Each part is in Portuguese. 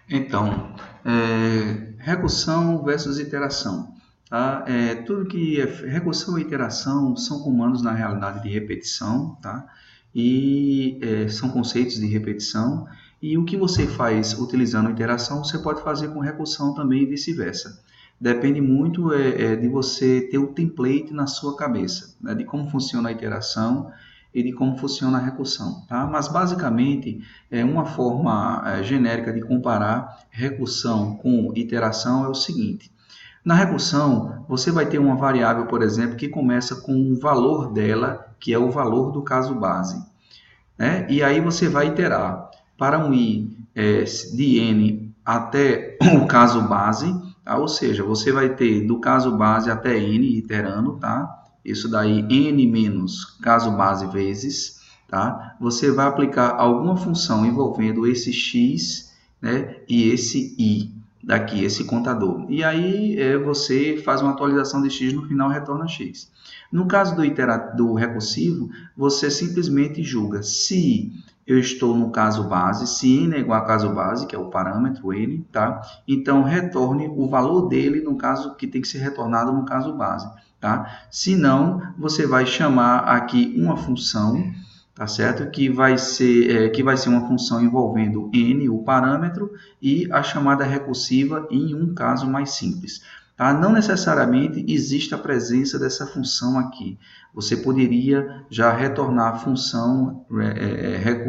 Então, recursão versus iteração. Tá? Tudo que é recursão e iteração são comandos na realidade de repetição, tá? E são conceitos de repetição. E o que você faz utilizando iteração, você pode fazer com recursão também e vice-versa. Depende muito de você ter o template na sua cabeça, né? De como funciona a iteração e de como funciona a recursão, tá? Mas basicamente uma forma genérica de comparar recursão com iteração é o seguinte: na recursão, você vai ter uma variável, por exemplo, que começa com um valor dela, que é o valor do caso base, né? E aí você vai iterar para um i de n até o caso base, tá? Ou seja, você vai ter do caso base até n iterando, tá? Isso daí n menos caso base vezes, tá? Você vai aplicar alguma função envolvendo esse x, né, e esse i daqui, esse contador. E aí você faz uma atualização de x, no final retorna x. No caso do recursivo, você simplesmente julga se eu estou no caso base, se n é igual a caso base, que é o parâmetro n, tá? Então, retorne o valor dele no caso que tem que ser retornado no caso base, tá? Se não, você vai chamar aqui uma função, tá certo? Que vai ser uma função envolvendo n, o parâmetro, e a chamada recursiva em um caso mais simples. Tá? Não necessariamente existe a presença dessa função aqui. Você poderia já retornar a função,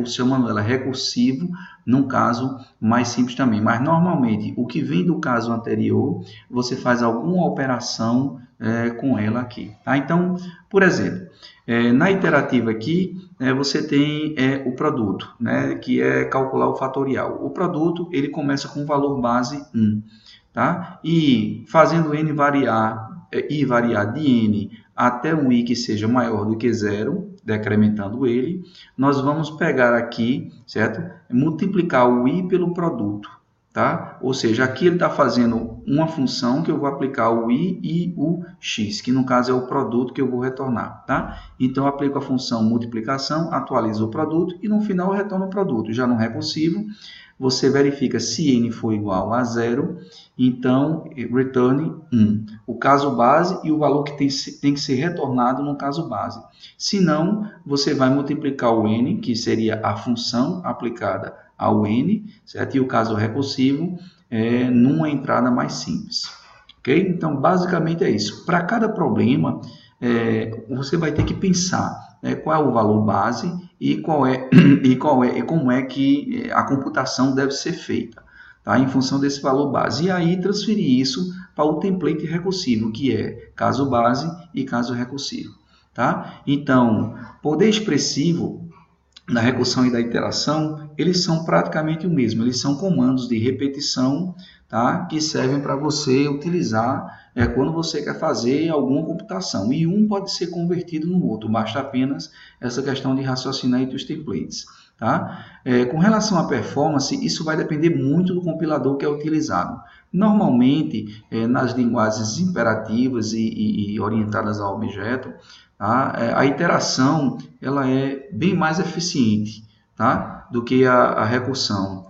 chamando ela recursivo, num caso mais simples também. Mas, normalmente, o que vem do caso anterior, você faz alguma operação com ela aqui. Tá? Então, por exemplo, na iterativa aqui, você tem o produto, né, que é calcular o fatorial. O produto ele começa com o valor base 1. Tá? E fazendo n variar, i variar de n até um i que seja maior do que zero, decrementando ele, nós vamos pegar aqui, certo? Multiplicar o i pelo produto, tá? Ou seja, aqui ele está fazendo uma função que eu vou aplicar o i e o x, que no caso é o produto que eu vou retornar, tá? Então, eu aplico a função multiplicação, atualizo o produto e no final eu retorno o produto. Já no recursivo, você verifica se n for igual a zero, então return 1, o caso base e o valor que tem que ser retornado no caso base. Se não, você vai multiplicar o n, que seria a função aplicada ao n, certo? E o caso recursivo numa entrada mais simples. Ok? Então, basicamente é isso. Para cada problema, você vai ter que pensar qual é o valor base e como é que a computação deve ser feita, tá? Em função desse valor base. E aí transferir isso para o template recursivo, que é caso base e caso recursivo, tá? Então, poder expressivo da recursão e da iteração, eles são praticamente o mesmo. Eles são comandos de repetição, tá? Que servem para você utilizar quando você quer fazer alguma computação. E um pode ser convertido no outro, basta apenas essa questão de raciocinar entre os templates. Tá? Com relação à performance, isso vai depender muito do compilador que é utilizado. Normalmente, nas linguagens imperativas e orientadas a objeto, tá? A iteração ela é bem mais eficiente, tá? Do que a recursão.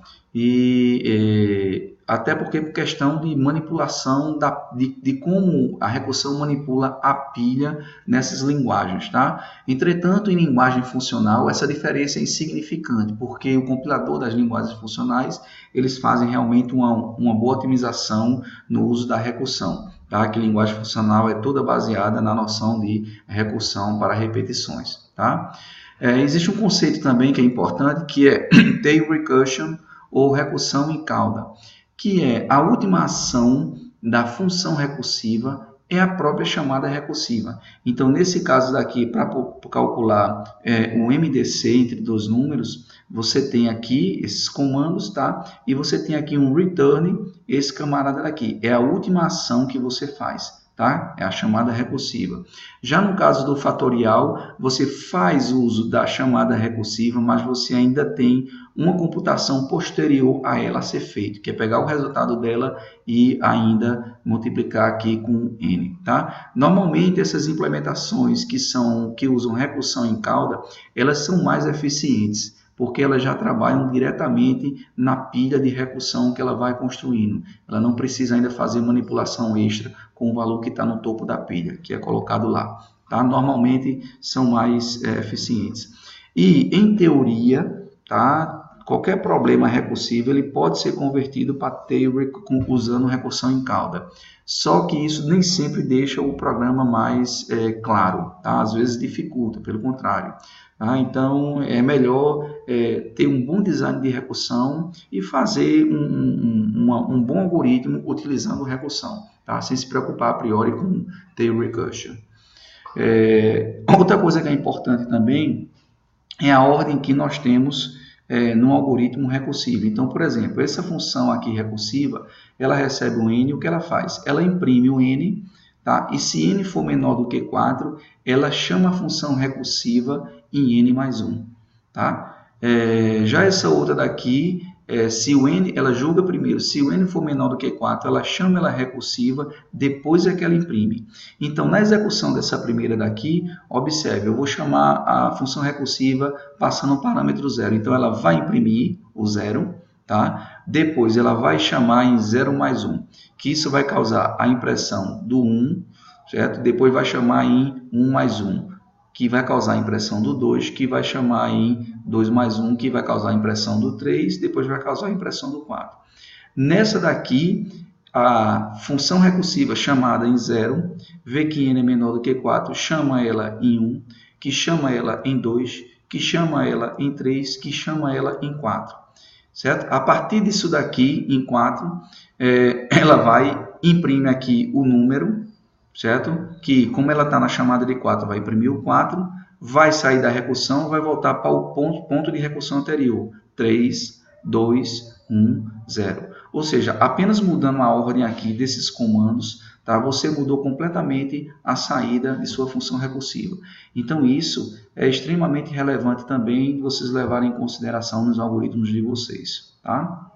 Até porque por questão de manipulação de como a recursão manipula a pilha nessas linguagens, tá? Entretanto, em linguagem funcional, essa diferença é insignificante, porque o compilador das linguagens funcionais, eles fazem realmente uma boa otimização no uso da recursão, tá? Que linguagem funcional é toda baseada na noção de recursão para repetições, tá? Existe um conceito também que é importante, que é tail recursion, ou recursão em cauda, que é a última ação da função recursiva é a própria chamada recursiva. Então, nesse caso daqui, para calcular o MDC entre dois números, você tem aqui esses comandos, tá? E você tem aqui um return, esse camarada daqui. É a última ação que você faz, tá? É a chamada recursiva. Já no caso do fatorial, você faz uso da chamada recursiva, mas você ainda tem uma computação posterior a ela ser feita, que é pegar o resultado dela e ainda multiplicar aqui com n, tá? Normalmente, essas implementações que usam recursão em cauda, elas são mais eficientes, porque elas já trabalham diretamente na pilha de recursão que ela vai construindo. Ela não precisa ainda fazer manipulação extra com o valor que está no topo da pilha, que é colocado lá. Tá? Normalmente são mais eficientes. E, em teoria, tá? Qualquer problema recursivo ele pode ser convertido para tail usando recursão em cauda. Só que isso nem sempre deixa o programa mais claro, tá? Às vezes dificulta, pelo contrário. Tá? Então, é melhor ter um bom design de recursão e fazer um bom algoritmo utilizando recursão, tá? Sem se preocupar a priori com tail recursion. Outra coisa que é importante também é a ordem que nós temos no algoritmo recursivo. Então, por exemplo, essa função aqui recursiva, ela recebe o n, o que ela faz? Ela imprime o n, tá? E se n for menor do que 4, ela chama a função recursiva em n mais 1. Tá? Já essa outra daqui, se o n, ela julga primeiro, se o n for menor do que 4, ela chama ela recursiva, depois é que ela imprime. Então, na execução dessa primeira daqui, observe, eu vou chamar a função recursiva passando o parâmetro 0. Então, ela vai imprimir o 0, tá? Depois, ela vai chamar em 0 mais 1, que isso vai causar a impressão do 1, certo? Depois vai chamar em 1 mais 1, que vai causar a impressão do 2, que vai chamar em 2 mais 1, que vai causar a impressão do 3, depois vai causar a impressão do 4. Nessa daqui, a função recursiva chamada em 0, vê que n é menor do que 4, chama ela em 1, que chama ela em 2, que chama ela em 3, que chama ela em 4. Certo? A partir disso daqui, em 4, ela vai imprimir aqui o número, certo? Que, como ela está na chamada de 4, vai imprimir o 4, vai sair da recursão, vai voltar para o ponto de recursão anterior. 3, 2, 1, 0. Ou seja, apenas mudando a ordem aqui desses comandos, tá? Você mudou completamente a saída de sua função recursiva. Então, isso é extremamente relevante também vocês levarem em consideração nos algoritmos de vocês. Tá?